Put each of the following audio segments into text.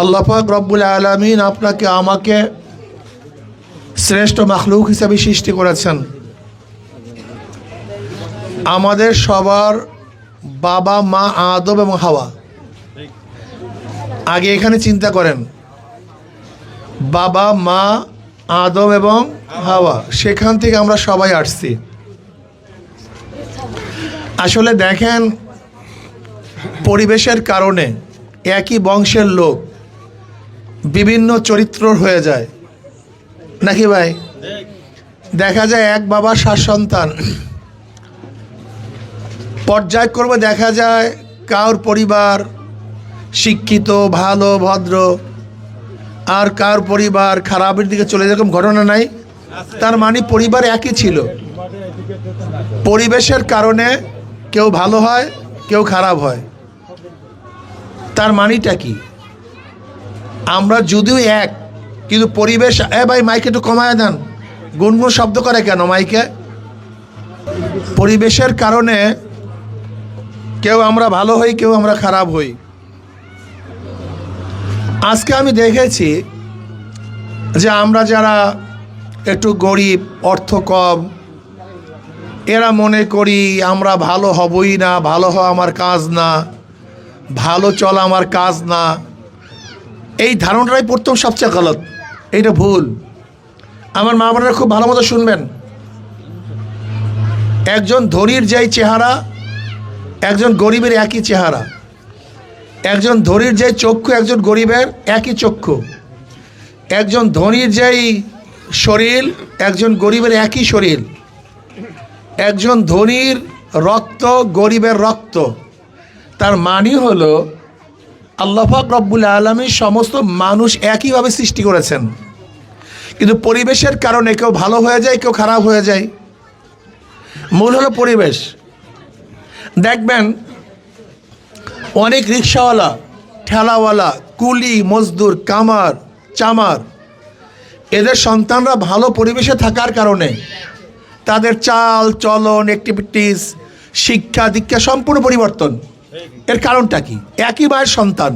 আল্লাহ পাক রব্বুল আলামিন আপনাকে আমাকে শ্রেষ্ঠ মাখলুক হিসাবে সৃষ্টি করেছেন। আমাদের সবার বাবা মা আদম এবং হাওয়া। আগে এখানে চিন্তা করেন, বাবা মা আদম এবং হাওয়া, সেখান থেকে আমরা সবাই আসছি। আসলে দেখেন, পরিবেশের কারণে একই বংশের লোক বিভিন্ন চরিত্র হয়ে যায় নাকি ভাই? দেখা যায় এক বাবার 7 সন্তান, পর্যায়ক্রমে দেখা যায় কার পরিবার শিক্ষিত ভালো ভদ্র আর কার পরিবার খারাপের দিকে চলে যেরকম ঘটনা নাই? তার মানে পরিবার একই ছিল, পরিবেশের কারণে কেউ ভালো হয় কেউ খারাপ হয়। তার মানেটা কি? আমরা যদিও এক, কিন্তু পরিবেশ। ভাই মাইকে একটু কমায় দেন, গুনগুন শব্দ করে কেন মাইকে? পরিবেশের কারণে কেউ আমরা ভালো হই কেউ আমরা খারাপ হই। আজকে আমি দেখেছি যে আমরা যারা একটু গরিব, অর্থ কম, এরা মনে করি আমরা ভালো হবই না, ভালো হওয়া আমার কাজ না, ভালো চলা আমার কাজ না। এই ধারণাটাই প্রথম সবচেয়ে গলত, এইটা ভুল। আমার মা বোনেরা খুব ভালো মতো শুনবেন, একজন ধনীর যেই চেহারা একজন গরিবের একই চেহারা, একজন ধনীর যেই চক্ষু একজন গরিবের একই চক্ষু, একজন ধনীর যেই শরীর একজন গরিবের একই শরীর, একজন ধনীর রক্ত গরিবের রক্ত। তার মানে হলো আল্লাহ পাক রব্বুল আলামিন সমস্ত মানুষ একইভাবে সৃষ্টি করেছেন, কিন্তু পরিবেশের কারণে কেউ ভালো হয়ে যায় কেউ খারাপ হয়ে যায়। মূল হলো পরিবেশ। দেখবেন অনেক রিক্সাওয়ালা, ঠেলাওয়ালা, কুলি, মজদুর, কামার, চামার, এদের সন্তানরা ভালো পরিবেশে থাকার কারণে তাদের চাল চলন, অ্যাক্টিভিটিস, শিক্ষা দীক্ষা সম্পূর্ণ পরিবর্তন। এর কারণটা কি? একই মায়ের সন্তান,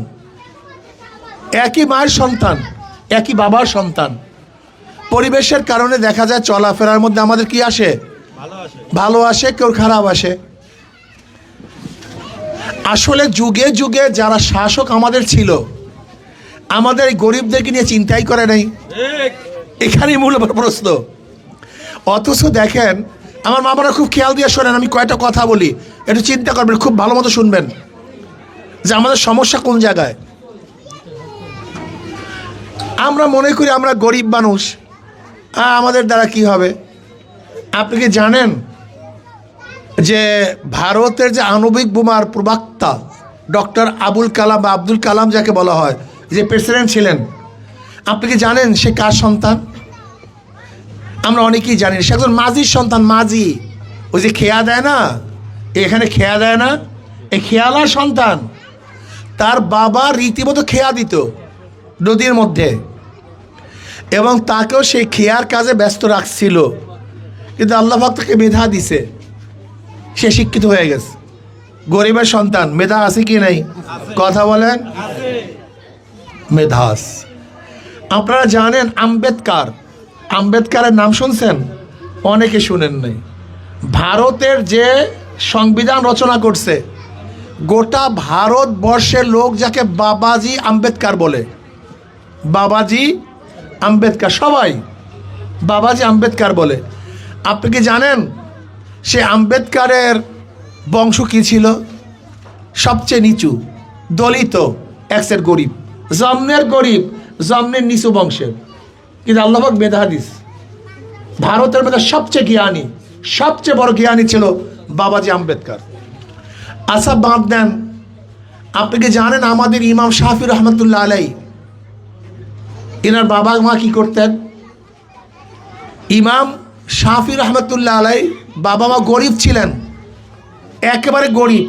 একই মায়ের সন্তান, একই বাবার সন্তান। পরিবেশের কারণে দেখা যায় চলাফেরার মধ্যে আমাদের কি আসে? ভালো আসে কেউ খারাপ আসে। আসলে যুগে যুগে যারা শাসক আমাদের ছিল, আমাদের এই গরিবদেরকে নিয়ে চিন্তাই করে নাই। এখানেই মূল প্রশ্ন। অথচ দেখেন, আমার মা বাবারা খুব খেয়াল দিয়ে শোনেন, আমি কয়েকটা কথা বলি, একটু চিন্তা করবেন, খুব ভালো মতো শুনবেন যে আমাদের সমস্যা কোন জায়গায়। আমরা মনে করি আমরা গরিব মানুষ, আমাদের দ্বারা কি হবে? আপনি কি জানেন যে ভারতের যে আণবিক বোমার প্রবক্তা ডক্টর আবুল কালাম বা আব্দুল কালাম যাকে বলা হয়, যে প্রেসিডেন্ট ছিলেন, আপনি কি জানেন সে কার সন্তান? আমরা অনেকেই জানি সে একজন মাঝির সন্তান। মাঝি, ওই যে খেয়া দেয় না, এখানে খেয়া দেয় না, এই খেয়ালার সন্তান। তার বাবা রীতিমতো খেয়া দিত নদীর মধ্যে, এবং তাকেও সেই খেয়ার কাজে ব্যস্ত রাখছিল, কিন্তু আল্লাহ পাক তাকে মেধা দিছে, সে শিক্ষিত হয়ে গেছে। গরিবের সন্তান, মেধা আছে কি নেই? কথা বলেন, মেধা আছে। আপনারা জানেন আম্বেদকারের নাম শুনছেন? অনেকে শুনেন নাই। ভারতের যে সংবিধান রচনা করছে, গোটা ভারতবর্ষের লোক যাকে বাবাজি আম্বেদকর বলে, বাবাজি আম্বেদকর, সবাই বাবাজি আম্বেদকর বলে। আপনি কি জানেন সে আম্বেদকরের বংশ কী ছিল? সবচেয়ে নিচু, দলিত, একসের গরিব, জন্মের নিচু বংশের। কিন্তু আল্লাহ পাক মেধা দিস, ভারতের মধ্যে সবচেয়ে জ্ঞানী, সবচেয়ে বড় জ্ঞানী ছিল বাবাজি আম্বেদকর। আচ্ছা বাদ দেন, আপনি কি জানেন আমাদের ইমাম শাফি রহমতুল্লাহ আলাই, এনার বাবা মা কি করতেন? ইমাম শাফি রহমতুল্লাহ আলাই বাবা মা গরিব ছিলেন, একেবারে গরিব।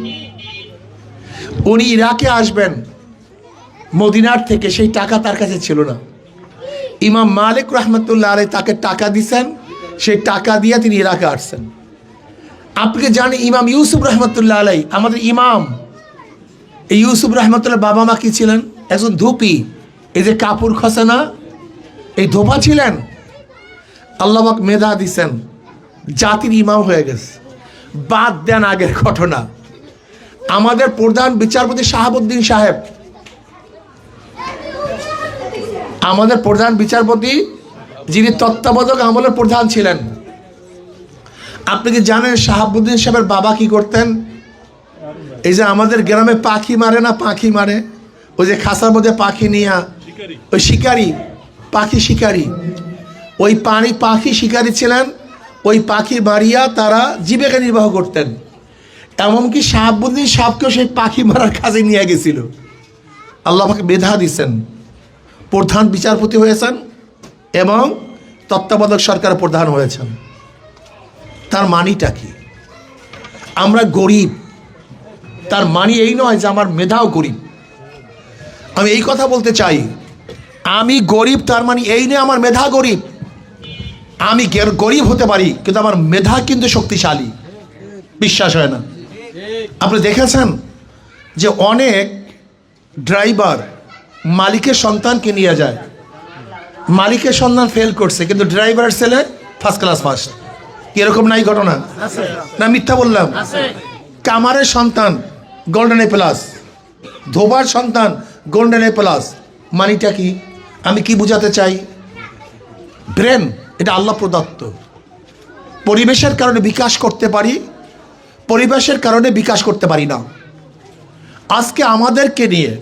উনি ইরাকে আসবেন মদিনার থেকে, সেই টাকা তার কাছে ছিল না। ইমাম মালিক রহমতুল্লাহ আলাই তাকে টাকা দিছেন, সেই টাকা দিয়ে তিনি ইরাকে আসছেন। আপনি কি জানেন ইমাম ইউসুফ রহমতুল্লাহ আলাই, আমাদের ইমাম, এই ইউসুফ রহমতুল্লাহ বাবা মা কি ছিলেন? একজন ধুপি, এই যে কাপুর খসে না, এই ধোপা ছিলেন, আল্লাহ পাক মেধা দিছেন, জাতির ইমাম হয়ে গেছে। বাদ দেন আগের ঘটনা, আমাদের প্রধান বিচারপতি শাহাবুদ্দিন সাহেব, আমাদের প্রধান বিচারপতি যিনি তত্ত্বাবধায়ক আমলের প্রধান ছিলেন, আপনি কি জানেন শাহাবুদ্দিন সাহেবের বাবা কি করতেন? এই যে আমাদের গ্রামে পাখি মারে না, পাখি মারে, ওই যে খাঁচার মধ্যে পাখি নিয়ে, ওই শিকারি, পাখি শিকারি, ওই পাখি শিকারি ছিলেন। ওই পাখি মারিয়া তারা জীবিকা নির্বাহ করতেন। এমনকি শাহাবুদ্দিন সাহেবকেও সেই পাখি মারার কাজে নিয়ে গেছিল। আল্লাহ আমাকে মেধা দিচ্ছেন, প্রধান বিচারপতি হয়েছেন এবং তত্ত্বাবধায়ক সরকারের প্রধান হয়েছেন। তার মানিটা কি? আমরা গরিব, তার মানি এই নয় যে আমার মেধাও গরিব। আমি এই কথা বলতে চাই, আমি গরিব তার মানে এই নয় আমার মেধা গরিব। আমি গরিব হতে পারি কিন্তু আমার মেধা কিন্তু শক্তিশালী। বিশ্বাস হয় না? আপনি দেখেছেন যে অনেক ড্রাইভার মালিকের সন্তানকে নিয়ে যায়, মালিকের সন্তান ফেল করছে কিন্তু ড্রাইভারের ছেলে ফার্স্ট ক্লাস ফার্স্ট। এরকম নাই ঘটনা? না মিথ্যা বললাম? কামারের সন্তান গোল্ডেন এ প্লাস, ধোবার সন্তান গোল্ডেন এ প্লাস। মানিটা কি? আমি কি বুঝাতে চাই? ব্রেন এটা আল্লাহ প্রদত্ত। পরিবেশের কারণে বিকাশ করতে পারি, পরিবেশের কারণে বিকাশ করতে পারি না। আজকে আমাদেরকে নিয়ে,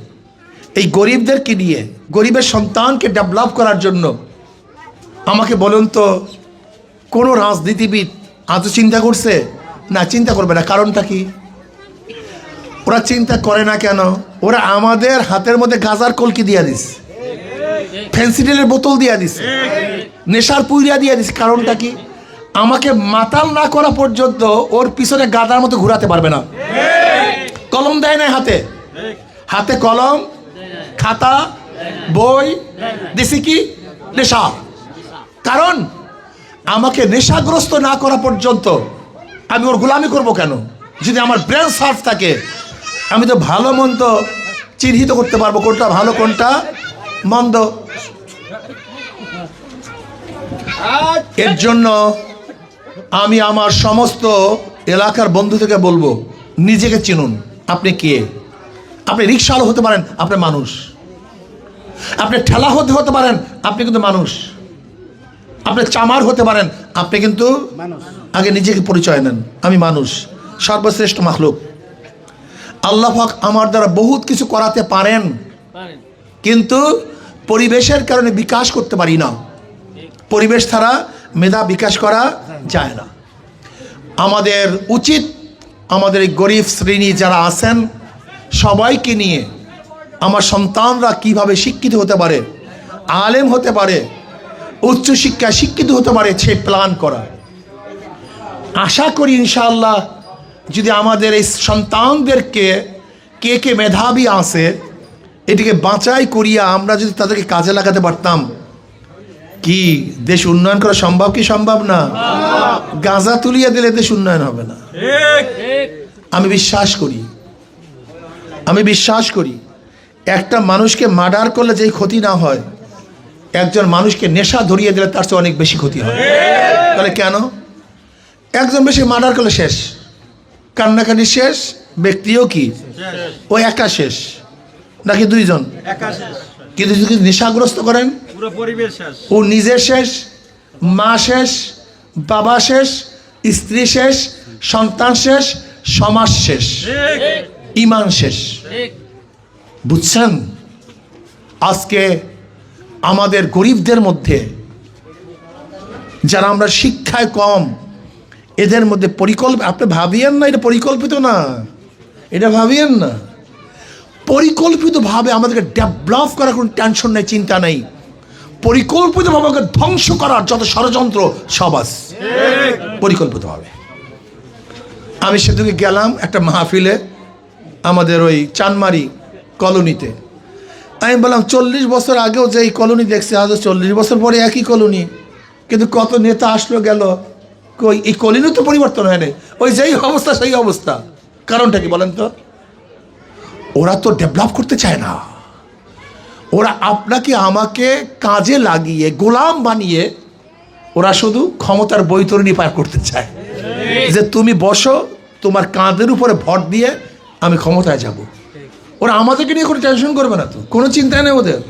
এই গরিবদেরকে নিয়ে, গরিবের সন্তানকে ডেভেলপ করার জন্য আমাকে বলুন তো কোনো রাজনীতিবিদ আজ চিন্তা করছে? না, চিন্তা করবে না। কারণটা কি? ওরা চিন্তা করে না কেন? ওরা আমাদের হাতের মধ্যে গাজার কলকি দিয়ে দিস, ফেন্সিডিলের বোতল দিয়ে দিস, নেশার পুইরা দিয়ে দিস। কারণটা কি? আমাকে মাতাল না করা পর্যন্ত ওর পিছনে গাদার মতো ঘুরাতে পারবে না। কলম দেয় না হাতে, হাতে কলম, খাতা, বই দিছি কি? নেশা। কারণ আমাকে নেশাগ্রস্ত না করা পর্যন্ত আমি ওর গোলামি করব কেন? যদি আমার ব্রেন সার্ফ থাকে আমি তো ভালো মন্দ চিহ্নিত করতে পারবো, কোনটা ভালো কোনটা মন্দ। এর জন্য আমি আমার সমস্ত এলাকার বন্ধু থেকে বলবো, নিজেকে চিনুন। আপনি কে? আপনি রিক্সাওয়ালা হতে পারেন, আপনি মানুষ। আপনি ঠেলা হতে পারেন, আপনি কিন্তু মানুষ। আপনি চামার হতে পারেন, আপনি কিন্তু আগে নিজেকে পরিচয় নেন, আমি মানুষ, সর্বশ্রেষ্ঠ মাখলুক। আল্লাহ পাক আমার দ্বারা বহুত কিছু করাতে পারেন, কিন্তু পরিবেশের কারণে বিকাশ করতে পারি না। পরিবেশ ছাড়া মেধা বিকাশ করা যায় না। আমাদের উচিত আমাদের এই গরিব শ্রেণী যারা আছেন সবাইকে নিয়ে আমার সন্তানরা কিভাবে শিক্ষিত হতে পারে, আলেম হতে পারে, উচ্চশিক্ষায় শিক্ষিত হতে পারে সে প্ল্যান করা। আশা করি ইনশাআল্লাহ যদি আমাদের এই সন্তানদেরকে কে কে মেধাবী আছে এটিকে বাঁচাই করিয়া আমরা যদি তাদেরকে কাজে লাগাতে পারতাম, কি দেশ উন্নয়ন করা সম্ভব কি সম্ভব না? গাঁজা তুলিয়া দিলে দেশ উন্নয়ন হবে না। আমি বিশ্বাস করি একটা মানুষকে মার্ডার করলে যেই ক্ষতি না হয়, একজন মানুষকে নেশা ধরিয়ে দিলে তার চেয়ে অনেক বেশি ক্ষতি হয়। তাহলে কেন? একজন বেশি মার্ডার করলে শেষ, কান্নাকাটি শেষ, ব্যক্তিও কি ও একা শেষ নাকি দুইজন? কিন্তু যদি নেশাগ্রস্ত করেন ও নিজে শেষ, মা শেষ, বাবা শেষ, স্ত্রী শেষ, সন্তান শেষ, সমাজ শেষ, ঈমান শেষ। বুঝছেন? আজকে আমাদের গরিবদের মধ্যে যারা আমরা শিক্ষায় কম, এদের মধ্যে আপনি ভাবিয়েন না এটা পরিকল্পিত না, এটা ভাবিয়েন না। পরিকল্পিতভাবে আমাদেরকে ডেভেলপ করার কোনো টেনশন নেই, চিন্তা নেই। পরিকল্পিতভাবে আমাকে ধ্বংস করার যত ষড়যন্ত্র সব আছে পরিকল্পিতভাবে। আমি সেদিকে গেলাম একটা মাহফিলে আমাদের ওই চানমারি কলোনিতে। আমি বললাম 40 বছর আগেও যে এই কলোনি দেখছি, আজ 40 বছর পরে একই কলোনি, কিন্তু কত নেতা আসলো গেল, কই এই কলোনি তো পরিবর্তন হয় না, ওই যেই অবস্থা সেই অবস্থা। কারণটা কি বলেন তো? ওরা তো ডেভেলপ করতে চায় না, ওরা আপনাকে আমাকে কাজে লাগিয়ে গোলাম বানিয়ে ওরা শুধু ক্ষমতার বৈতরণী পার করতে চায়, যে তুমি বসো, তোমার কাঁধের উপরে ভর দিয়ে আমি ক্ষমতায় যাব। ওরা আমাদেরকে নিয়ে কোনো টেনশন করবে না, তো কোনো চিন্তা নেই ওদের।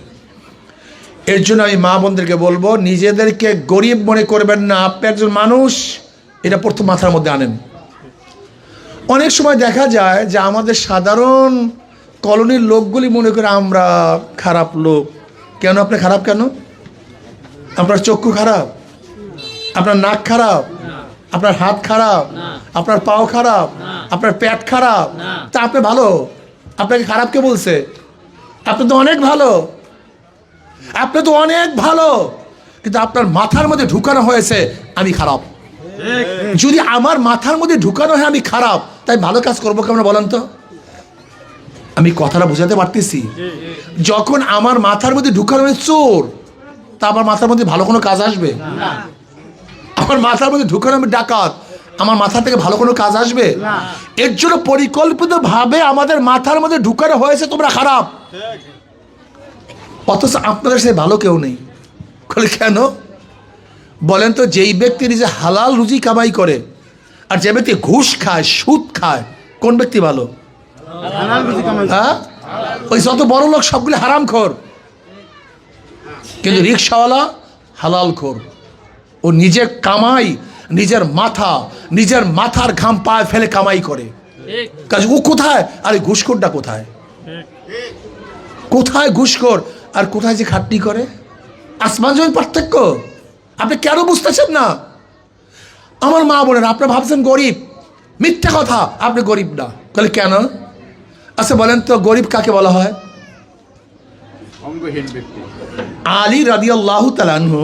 এর জন্য আমি মা বোনদেরকে বলবো, নিজেদেরকে গরিব মনে করবেন না, আপনি একজন মানুষ, এটা প্রথম মাথার মধ্যে আনেন। অনেক সময় দেখা যায় যে আমাদের সাধারণ কলোনির লোকগুলি মনে করে আমরা খারাপ লোক। কেন আপনি খারাপ? কেন? আপনার চক্ষু খারাপ, আপনার নাক খারাপ, আপনার হাত খারাপ, আপনার পাও খারাপ, আপনার পেট খারাপ, তা আপনি ভালো? আপনাকে খারাপ কে বলছে? আপনি তো অনেক ভালো, আপনি তো অনেক ভালো, কিন্তু আপনার মাথার মধ্যে ঢুকানো হয়েছে আমি খারাপ। যদি আমার মাথার মধ্যে ঢুকানো হয় আমি খারাপ, তাই ভালো কাজ করবো কেমন বলেন তো? আমি কথাটা বোঝাতে পারতেছি? যখন আমার মাথার মধ্যে ঢুকানো হয় চোর, তা আমার মাথার মধ্যে ভালো কোনো কাজ আসবে? আমার মাথার মধ্যে ঢুকানো আমি ডাকাত, আমার মাথা থেকে ভালো কোনো কাজ আসবে? এর জন্য পরিকল্পিতভাবে আমাদের মাথার মধ্যে ঢুকানো হয়েছে তোমরা খারাপ, অথচ আপনাদের সে ভালো কেউ নেই। কেন বলেন তো? যেই ব্যক্তি নিজে হালাল রুজি কামাই করে আর যে ব্যক্তি ঘুষ খায়, সুদ খায়, কোন ব্যক্তি ভালো? হ্যাঁ, ওই যত বড় লোক সবগুলো হারামখোর, কিন্তু রিক্সাওয়ালা হালাল খোর। ও নিজে কামাই, নিজের মাথার ঘাম পায়ে ফেলে কামাই করে। কাজে ও কোথায়? আরে ঘুষখোরটা কোথায়? কোথায় ঘুষখোর আর কোথায় যে খাটনি করে? আসমান জমিন পার্থক্য। আপনি কেন বুঝতেছেন না? আমার মা বোনেরা, আপনি ভাবছেন গরিব, মিথ্যা কথা, আপনি গরিব না। তাহলে কেন? আচ্ছা বলেন তো, গরিব কাকে বলা হয়? আলী রাদিয়াল্লাহু তাআলা আনহু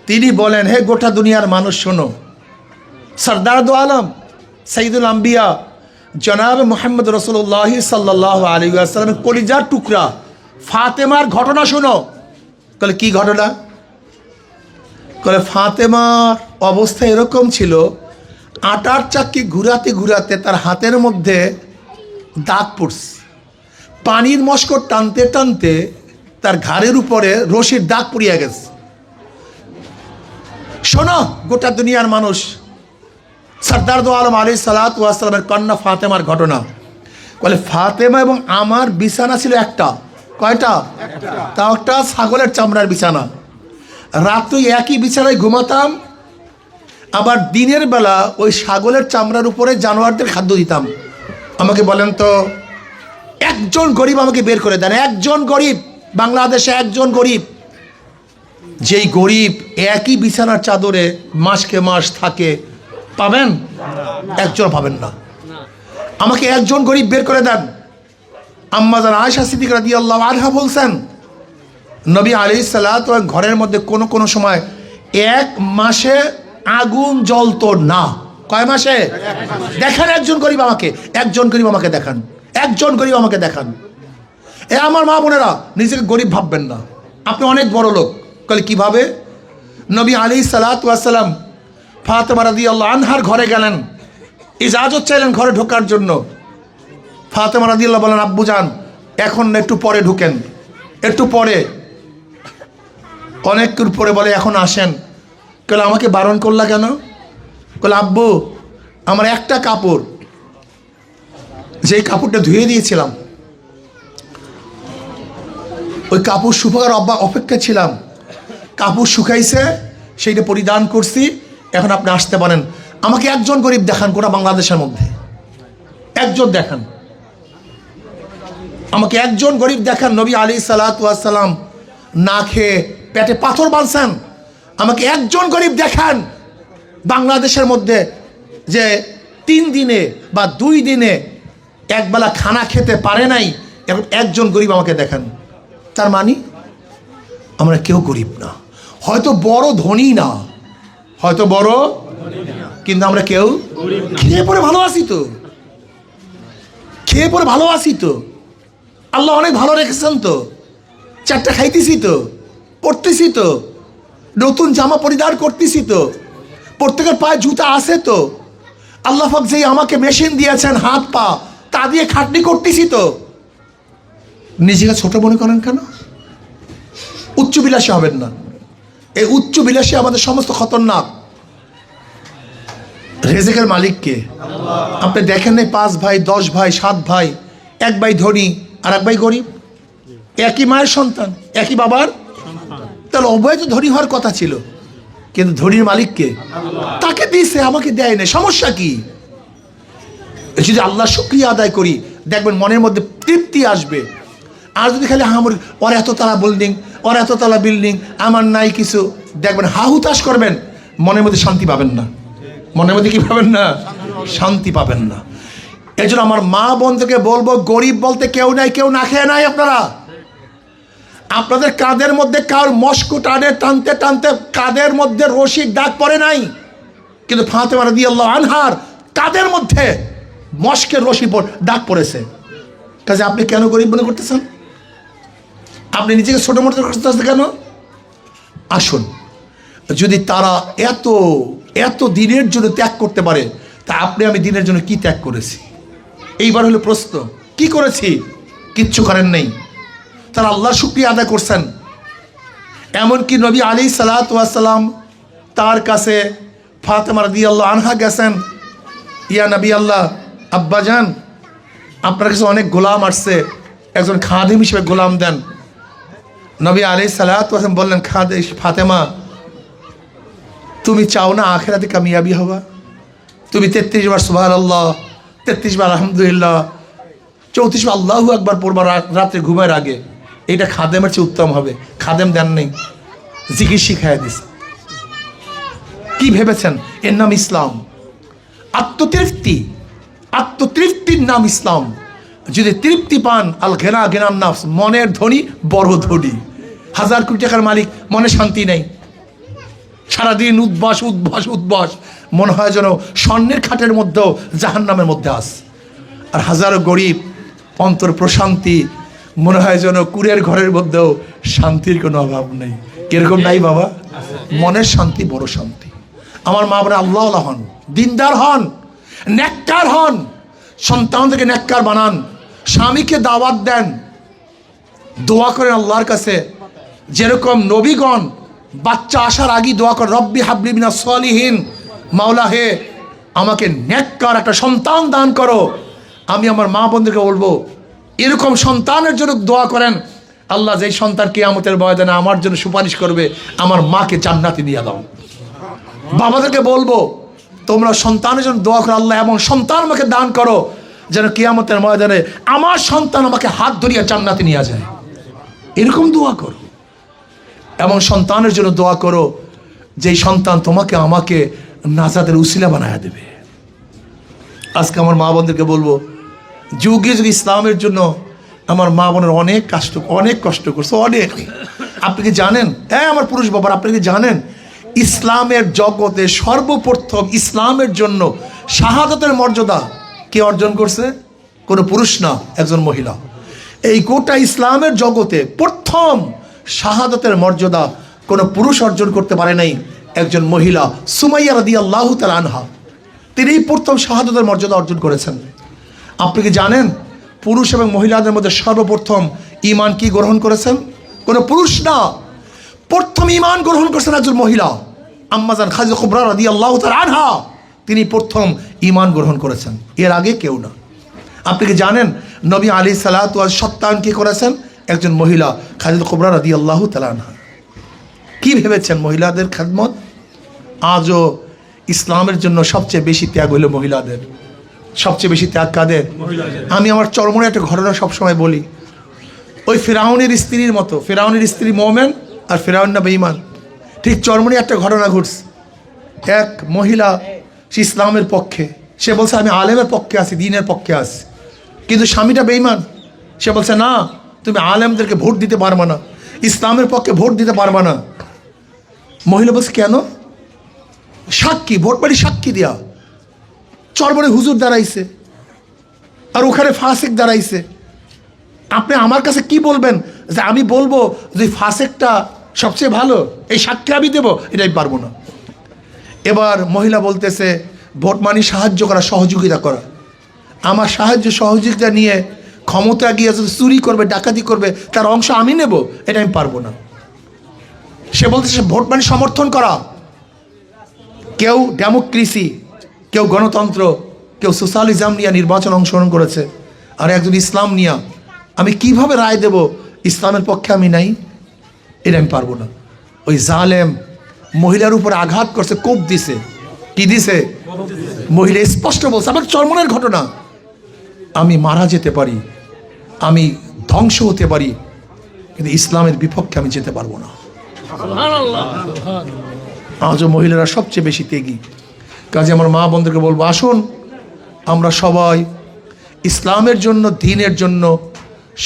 তিনি বলেন, হে গোটা দুনিয়ার মানুষ শোনো, সরদার দো আলম সঈদুল আম্বিয়া জনাব মুহাম্মদ রাসূলুল্লাহ সাল্লাল্লাহু আলাইহি ওয়াসাল্লামের কলিজার টুকরা ফাতেমার ঘটনা শোনো। বলে কি ঘটনা? বলে ফাতেমার অবস্থা এরকম ছিল, আটার চাক্কি ঘুরাতে ঘুরাতে তার হাতের মধ্যে দাগ পড়ছে, পানির মস্কট টানতে টানতে তার ঘাড়ের উপরে রশির দাগ পড়িয়া গেছে। শোনো গোটা দুনিয়ার মানুষ, সরদার দো আলম আলাইহিস সালাতু ওয়াস সালামের কন্যা ফাতেমার ঘটনা। বলে ফাতেমা এবং আমার বিছানা ছিল একটা। কয়টা? তাও একটা ছাগলের চামড়ার বিছানা। রাত্রে একই বিছানায় ঘুমাতাম, আবার দিনের বেলা ওই ছাগলের চামড়ার উপরে জানোয়ারদের খাদ্য দিতাম। আমাকে বলেন তো, একজন গরিব আমাকে বের করে দেন, একজন গরিব বাংলাদেশে, একজন গরিব, যেই গরিব একই বিছানার চাদরে মাসকে মাস থাকে, পাবেন? একজন পাবেন না। আমাকে একজন গরিব বের করে দেন। আম্মা জান আয়েশা সিদ্দিকা রাদিয়াল্লাহু আনহা বলছেন, নবী আলাইহিস সালাতু ওয়াস ঘরের মধ্যে কোনো সময় এক মাসে আগুন জ্বলতো না। কয় মাসে? দেখান একজন গরিব আমাকে, একজন গরিব আমাকে দেখান, একজন গরিব আমাকে দেখান। এ আমার মা বোনেরা, নিজেকে গরিব ভাববেন না, আপনি অনেক বড় লোক। বলে কিভাবে? নবী আলাইহিস সালাতু ওয়াস সালাম ফাতেমা রাদিয়াল্লাহু আনহার ঘরে গেলেন, ইজাজত চাইলেন ঘরে ঢোকার জন্য। ফাতেমা রাদিয়াল্লাহু বলেন, আব্বু যান এখন না, একটু পরে ঢুকেন, একটু পরে। অনেকক্ষণ পরে বলে, এখন আসেন। বলে আমাকে বারণ করলা কেন? বলে আব্বু, আমার একটা কাপড়, যেই কাপড়টা ধুয়ে দিয়েছিলাম, ওই কাপড় শুকার অপেক্ষা ছিলাম, কাপড় শুকাইছে, সেইটা পরিধান করছি, এখন আপনি আসতে পারেন। আমাকে একজন গরিব দেখান গোটা বাংলাদেশের মধ্যে, একজন দেখান, আমাকে একজন গরিব দেখান। নবী আলাইহিস সালাতু ওয়াস সালাম না খেয়ে পেটে পাথর বাঁধছেন, আমাকে একজন গরিব দেখান বাংলাদেশের মধ্যে যে 3 দিনে বা 2 দিনে একবেলা খানা খেতে পারে নাই, এখন একজন গরিব আমাকে দেখান। তার মানে আমরা কেউ গরিব না, হয়তো বড় ধনী না, হয়তো বড়, কিন্তু আমরা কেউ খেয়ে পরে ভালো আছি তো, খেয়ে পরে ভালো আছি তো, আল্লাহ অনেক ভালো রেখেছেন তো, 4টা খাইতেছি তো, পড়তেছি তো, নতুন জামা পরিধান করতেছি তো, প্রত্যেকের পায়ে জুতা আছে তো, আল্লাহ পাক যেই আমাকে মেশিন দিয়েছেন হাত পা, তা দিয়ে খাটনি করতেছি তো। নিজেকে ছোট মনে করেন কেন? উচ্চবিলাসী হবেন না। এই উচ্চবিলাসী আমাদের সমস্ত খতরনাক। রেজেকের মালিককে আপনি দেখেন নাই 5 ভাই 10 ভাই 7 ভাই, এক ভাই ধনী আর এক ভাই গরিব, একই মায়ের সন্তান একই বাবার, তাহলে উভয় তো ধনী হওয়ার কথা ছিল, কিন্তু ধনীর মালিককে তাকে দিয়েছে, আমাকে দেয় না, সমস্যা কি? যদি আল্লাহ শুকরিয়া আদায় করি দেখবেন মনের মধ্যে তৃপ্তি আসবে। আর যদি খালি আমার ওর এততলা বিল্ডিং, ওর এততলা বিল্ডিং, আমার নাই কিছু, দেখবেন হাহুতাশ করবেন, মনের মধ্যে শান্তি পাবেন না। মনের মধ্যে কি পাবেন না? শান্তি পাবেন না। এই জন্য আমার মা বোনদেরকে বলবো, গরিব বলতে কেউ নাই, কেউ না খেয়ে নাই। আপনাদের কাঁধের মধ্যে কার মস্কো টানে টানতে টানতে কাঁধের মধ্যে রশির দাগ পড়ে নাই, কিন্তু ফাতেমা রাদিয়াল্লাহু আনহার কাঁধের মধ্যে মস্কের রশি দাগ পড়েছে। কাজে আপনি কেন গরিব মনে করতেছেন? আপনি নিজেকে ছোট মোটো করতেছেন কেন? আসুন, যদি তারা এত এত দিনের জন্য ত্যাগ করতে পারে, তা আপনি আমি দিনের জন্য কি ত্যাগ করেছি? এইবার হলো প্রশ্ন, কি করেছি? কিচ্ছু করেন নাই। তারা আল্লাহর শুকরিয়া আদায় করছেন। এমনকি নবী আলাইহিস সালাম তার কাছে ফাতেমা রাদিয়াল্লাহু আনহা গেছেন, ইয়া নবী আল্লাহ, আব্বাজান আপনার কাছে অনেক গোলাম আসছে, একজন খাদিম হিসেবে গোলাম দেন। নবী আলাইহিস সালাম বললেন, ফাতেমা তুমি চাও না আখিরাতে কামিয়াবি হবা? তুমি 33 বার সুবহানাল্লাহ, 33 বার আলহামদুলিল্লাহ, 34 বার আল্লাহু আকবার পড়বা রাত্রে ঘুমের আগে, এটা খাদেমের চেয়ে উত্তম হবে। খাদেম দেন নেই, জিকির শিখাইয়া দিছে। কি ভেবেছেন? এর নাম ইসলাম। আত্মতৃপ্তি, আত্মতৃপ্তির নাম ইসলাম। যদি তৃপ্তি পান, আল ঘেনা ঘেনার নাফস, মনের ধনী বড় ধনী, 1000 কোটি টাকার মালিক, মনে শান্তি নেই, সারাদিন উদ্বাস উদ্বাস উদ্বাস, মনে হয় যেন স্বর্ণের খাটের মধ্যেও জাহান্নামের মধ্যে আস। আর হাজারো গরিব, অন্তর প্রশান্তি, মনে হয় যেন কুড়ের ঘরের মধ্যেও শান্তির কোনো অভাব নেই। কিরকম নাই বাবা? মনের শান্তি বড় শান্তি। আমার মা বোন আল্লাহওয়ালা হন, দিনদার হন, নেককার হন, সন্তানদেরকে নেককার বানান, স্বামীকে দাওয়াত দেন, দোয়া করেন আল্লাহর কাছে। যেরকম নবীগণ বাচ্চা আসার আগেই দোয়া করেন, রব্বি হাবলি মিনাস সালিহিন, মাওলা হে আমাকে নেককার একটা সন্তান দান করো। আমি আমার মা বোনদেরকে বলবো, এরকম সন্তানের জন্য দোয়া করেন, আল্লাহ যেই সন্তান কিয়ামতের ময়দানে আমার জন্য সুপারিশ করবে, আমার মাকে জান্নাতে দিয়ে দাও। বাবাদেরকে বলবো, তোমরা সন্তানের জন্য দোয়া করো, আল্লাহ এমন সন্তান আমাকে দান করো যেন কিয়ামতের ময়দানে আমার সন্তান আমাকে হাত ধরিয়া জান্নাতে নিয়ে যায়। এরকম দোয়া করো। এমন সন্তানের জন্য দোয়া করো যেই সন্তান তোমাকে আমাকে নাজাতের উসিলা বানায়া দেবে। আজকে আমার মা বোনদেরকে বলবো, যুগে যুগে ইসলামের জন্য আমার মা বোনের অনেক কষ্ট করছে, অনেক। আপনি কি জানেন? হ্যাঁ আমার পুরুষ বাবার, আপনি কি জানেন ইসলামের জগতে সর্বপ্রথম ইসলামের জন্য শাহাদাতের মর্যাদা কে অর্জন করছে? কোনো পুরুষ না, একজন মহিলা। এই গোটা ইসলামের জগতে প্রথম শাহাদাতের মর্যাদা কোনো পুরুষ অর্জন করতে পারে নাই, একজন মহিলা সুমাইয়া রাদিয়াল্লাহু তাআলা আনহা, তিনি প্রথম শাহাদাতের মর্যাদা অর্জন করেছেন। আপনি কি জানেন পুরুষ এবং মহিলাদের মধ্যে সর্বপ্রথম ঈমান কি গ্রহণ করেছেন? কোনো পুরুষ না, প্রথম ঈমান গ্রহণ করেছেন একজন মহিলা, আম্মাজান খাদিজা কুবরা রাদিয়াল্লাহু তাআলা আনহা, তিনি প্রথম ঈমান গ্রহণ করেছেন, এর আগে কেউ না। আপনি কি জানেন নবী আলাইহিস সালাতু ওয়াস সত্যায়ন কি করেছেন? একজন মহিলা খাদিজা কুবরা রাদিয়াল্লাহু তাআলা আনহা। কি ভেবেছেন মহিলাদের খেদমত? আজও ইসলামের জন্য সবচেয়ে বেশি ত্যাগ হইল মহিলাদের। সবচেয়ে বেশি ত্যাগ কাদের? আমি আমার চরমনে একটা ঘটনা সবসময় বলি, ওই ফিরাউনের স্ত্রীর মতো, ফিরাউনের স্ত্রী মোমেন আর ফিরাউন না বেঈমান, ঠিক চরমনে একটা ঘটনা ঘটছে। এক মহিলা, সে ইসলামের পক্ষে, সে বলছে আমি আলেমের পক্ষে আছি, দ্বীনের পক্ষে আছি, কিন্তু স্বামীটা বেঈমান। সে বলছে না, তুমি আলেমদেরকে ভোট দিতে পারবা না, ইসলামের পক্ষে ভোট দিতে পারবা না। মহিলা বলছে কেন? সাক্ষী, ভোট বাড়ি সাক্ষী দেওয়া। চরমনে হুজুর দাঁড়াইছে আর ওখানে ফাসেক দাঁড়াইছে, আপনি আমার কাছে কি বলবেন যে আমি বলবো যে ফাসেকটা সবচেয়ে ভালো, এই সাক্ষী আমি দেবো? এটা আমি পারবো না। এবার মহিলা বলতেছে ভোট মানে সাহায্য করা, সহযোগিতা করা, আমার সাহায্য সহযোগিতা নিয়ে ক্ষমতা গিয়ে চুরি করবে, ডাকাতি করবে, তার অংশ আমি নেব, এটা আমি পারবো না। সে বলতেছে ভোট মানে সমর্থন করা। কেউ ডেমোক্রেসি, কেউ গণতন্ত্র, কেউ সোশ্যালিজম নিয়ে নির্বাচন অংশগ্রহণ করেছে, আর একজন ইসলাম নিয়ে আমি কিভাবে রায় দেব ইসলামের পক্ষে আমি নাই, এটা আমি পারবো না। ওই জালেম মহিলার উপরে আঘাত করছে, কোপ দিছে। কি দিছে? মহিলা স্পষ্ট বলছে, আমার চরমনের ঘটনা, আমি মারা যেতে পারি, আমি ধ্বংস হতে পারি, কিন্তু ইসলামের বিপক্ষে আমি যেতে পারবো না। আজও মহিলারা সবচেয়ে বেশি ত্যাগী। কাজে আমার মা বোনদেরকে বলবো, আসুন আমরা সবাই ইসলামের জন্য, দ্বীনের জন্য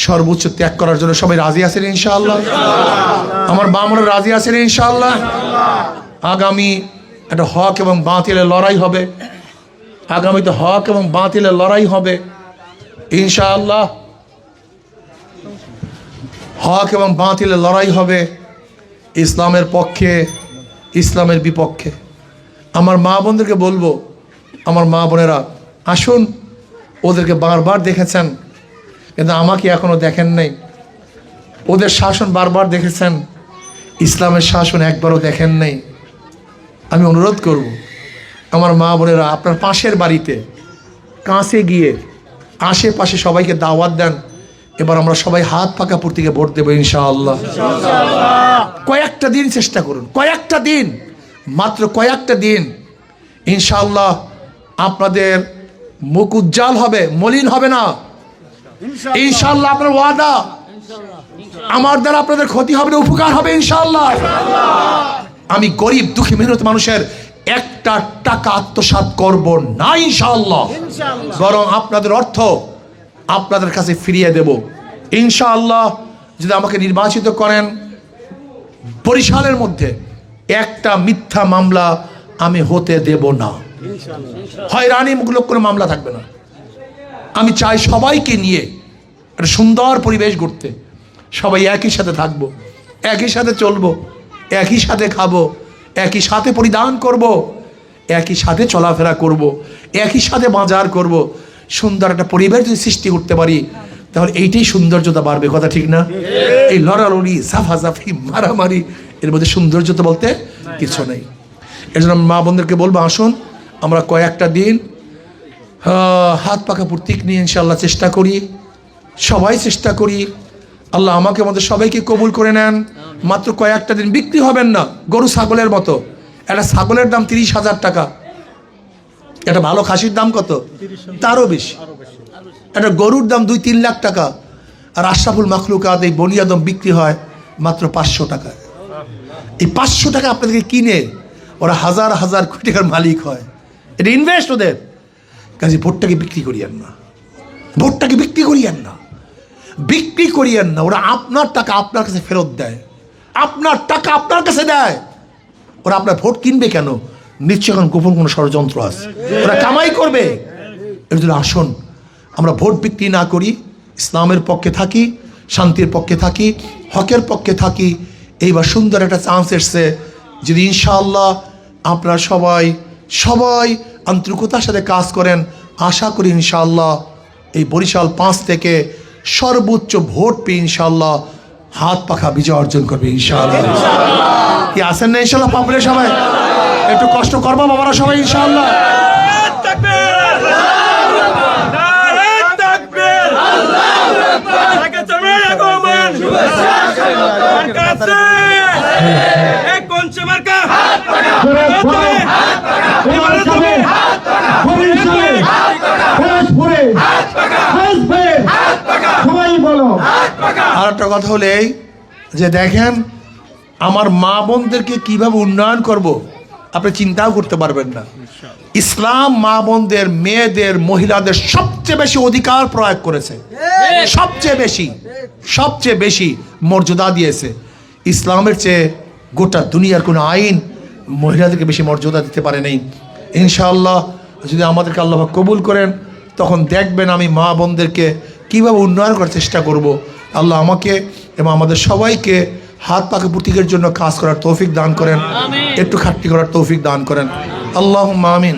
সর্বোচ্চ ত্যাগ করার জন্য সবাই রাজি আছেন ইনশাআল্লাহ? আমার বামরা রাজি আছেন ইনশাআল্লাহ? আগামী একটা হক এবং বাতিলের লড়াই হবে, আগামীতে হক এবং বাতিলের লড়াই হবে ইনশাআল্লাহ। হক এবং বাতিলের লড়াই হবে, ইসলামের পক্ষে, ইসলামের বিপক্ষে। আমার মা বোনদেরকে বলবো, আমার মা বোনেরা আসুন, ওদেরকে বারবার দেখেছেন কিন্তু আমাকে এখনো দেখেন নাই। ওদের শাসন বারবার দেখেছেন, ইসলামের শাসন একবারও দেখেন নাই। আমি অনুরোধ করব, আমার মা বোনেরা আপনার পাশের বাড়িতে কাছে গিয়ে আশেপাশে সবাইকে দাওয়াত দেন। এবার আমরা সবাই হাত পাকা প্রতীকে ভোট দেবো ইনশাআল্লাহ। কয়েকটা দিন চেষ্টা করুন, কয়েকটা দিন, মাত্র কয়েকটা দিন, ইনশাআল্লাহ আপনাদের মুখ উজ্জ্বল হবে, মলিন হবে না ইনশাআল্লাহ। আপনার ওয়াদা, আমার দ্বারা আপনাদের ক্ষতি হবে না, উপকার হবে ইনশাআল্লাহ। আমি গরিব দুঃখী মেহনত মানুষের একটা টাকা আত্মসাৎ করব না ইনশাআল্লাহ, বরং আপনাদের অর্থ আপনাদের কাছে ফিরিয়ে দেব ইনশাআল্লাহ। যদি আমাকে নির্বাচিত করেন, বরিশালের মধ্যে একটা মিথ্যা মামলা আমি হতে দেব না, হয়রানিমূলক কোনো মামলা থাকবে না। আমি চাই সবাইকে নিয়ে একটা সুন্দর পরিবেশ গড়তে, সবাই একই সাথে থাকবো, একই সাথে চলবো, একই সাথে খাবো, একই সাথে পরিধান করব, একই সাথে চলাফেরা করব, একই সাথে বাজার করব। সুন্দর একটা পরিবেশ যদি সৃষ্টি করতে পারি, তাহলে এইটাই সৌন্দর্যতা বাড়বে, কথা ঠিক না? এই লড়ালড়ি, ঝাফাঝাফি, মারামারি, এর মধ্যে সৌন্দর্যতা বলতে কিছু নেই। এই জন্য মা বোনদেরকে বলবো, আসুন আমরা কয়েকটা দিন হাত পাকা প্রতীক নিয়ে ইনশাআল্লাহ চেষ্টা করি, সবাই চেষ্টা করি। আল্লাহ আমাকে আমাদের সবাইকে কবুল করে নেন। মাত্র কয়েকটা দিন, বিক্রি হবেন না গরু ছাগলের মতো। একটা ছাগলের দাম 30,000 টাকা, একটা ভালো খাসির দাম কত? তারও বেশি। একটা গরুর দাম 2-3 লাখ টাকা, আর আশরাফুল মাখলুকাত এই বনি আদম বিক্রি হয় মাত্র 500 টাকা। এই 500 টাকা আপনাদেরকে কিনে ওরা হাজার হাজার কোটি টাকার মালিক হয়, এটা ইনভেস্ট ওদের। কাজে ভোটটাকে বিক্রি করিয়েন না, ভোটটাকে বিক্রি করিয়েন না, বিক্রি করিয়েন না। ওরা আপনার টাকা আপনার কাছে ফেরত দেয়, আপনার টাকা আপনার কাছে দেয়। ওরা আপনার ভোট কিনবে কেন? নিশ্চয় এখন গোপন কোনো ষড়যন্ত্র আছে, ওরা কামাই করবে। এর জন্য আসুন আমরা ভোট বিক্রি না করি, ইসলামের পক্ষে থাকি, শান্তির পক্ষে থাকি, হকের পক্ষে থাকি। এইবার সুন্দর একটা চান্স এসছে, যদি ইনশাআল্লাহ আপনারা সবাই সবাই আন্তরিকতার সাথে কাজ করেন, আশা করি ইনশাআল্লাহ এই বরিশাল 5 থেকে সর্বোচ্চ ভোট পেয়ে ইনশাআল্লাহ হাত পাখা বিজয় অর্জন করবে ইনশাআল্লাহ। কি আসেন না ইনশাআল্লাহ? পাবলে সবাই একটু কষ্ট করবো বাবারা সবাই ইনশাআল্লাহ। আর একটা কথা হলে এই যে দেখেন, আমার মা বোনদেরকে কিভাবে উন্নয়ন করব আপনি চিন্তাও করতে পারবেন না। ইসলাম মা বোনদের, মেয়েদের, মহিলাদের সবচেয়ে বেশি অধিকার প্রয়োগ করেছে, সবচেয়ে বেশি মর্যাদা দিয়েছে। ইসলামের চেয়ে গোটা দুনিয়ার কোনো আইন মহিলাদেরকে বেশি মর্যাদা দিতে পারে নাই। ইনশাআল্লাহ যদি আমাদেরকে আল্লাহ কবুল করেন, তখন দেখবেন আমি মা বোনদেরকে কীভাবে উন্নয়ন করার চেষ্টা করব। আল্লাহ আমাকে এবং আমাদের সবাইকে হাত পাখা প্রতীকের জন্য কাজ করার তৌফিক দান করেন, একটু খাটনি করার তৌফিক দান করেন। আল্লাহুম্মা আমিন।